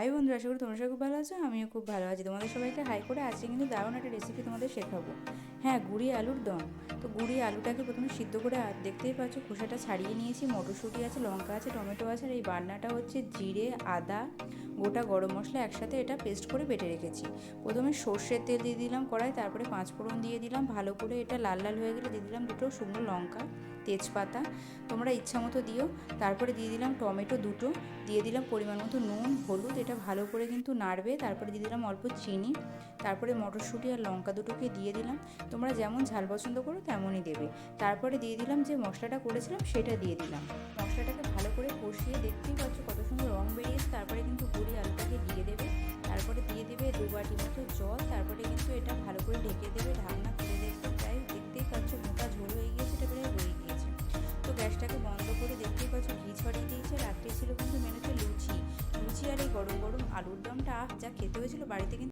High বন্ধুরা, আশা করি তোমরা সবাই খুব ভালো আছো। আমিও খুব ভালো আছি। তোমাদের সবাইকে হাই করে আজকে কিন্তু দারুণ একটা রেসিপি তোমাদের শেখাবো। হ্যাঁ, গুঁড়ি আলুর দম। তো গুঁড়ি আলুটাকে প্রথমে সিদ্ধ করে দেখতেই পাচ্ছ খোসাটা ছাড়িয়ে নিয়েছি। মটরশুঁটি আছে, লঙ্কা আছে, টমেটো আছে, আর এই বাটনাটা হচ্ছে জিরে, আদা, গোটা গরম মশলা একসাথে এটা পেস্ট করে বেটে রেখেছি। প্রথমে সর্ষের তেল দিয়ে দিলাম কড়াই, তারপরে 5 ফোড়ন দিয়ে দিলাম। ভালো করে এটা লাল লাল হয়ে গেলে দিয়ে দিলাম 2 শুকনো লঙ্কা, তেজপাতা, তোমরা ইচ্ছা মতো দিও। তারপরে দিয়ে দিলাম টমেটো 2, দিয়ে দিলাম পরিমাণ মতো নুন, হলুদ। এটা ভালো করে কিন্তু নাড়বে। তারপরে দিয়ে দিলাম অল্প চিনি। তারপরে মটরশুঁটি আর লঙ্কা দুটোকে দিয়ে দিলাম। তোমরা যেমন ঝাল পছন্দ করো তেমনই দেবে। তারপরে দিয়ে দিলাম যে মশলাটা করেছিলাম সেটা দিয়ে দিলাম। মশলাটাকে ভালো করে কষিয়ে দেখতেই পাচ্ছ কত সুন্দর রং বেরিয়েছে। তারপরে কিন্তু গুঁড়ি আলুটাকে দিয়ে দেবে। তারপরে দিয়ে দেবে 2 বাটি মতো জল। তারপরে কিন্তু এটা ভালো করে ঢেকে দেবে। ঢাকনা খুলে দেখবে, প্রায় দেখতেই পাচ্ছ মোটা ঝোল হয়ে গিয়েছে, এটা প্রায় হয়ে গিয়েছে। তো গ্যাসটাকে বন্ধ করে দেখতেই পাচ্ছ ঘি ছড়িয়ে দিয়েছে। রাত্রে ছিল কিন্তু মেনুতে লুচি আর এই গরম গরম আলুর দমটা যা খেতে হয়েছিল বাড়িতে কিন্তু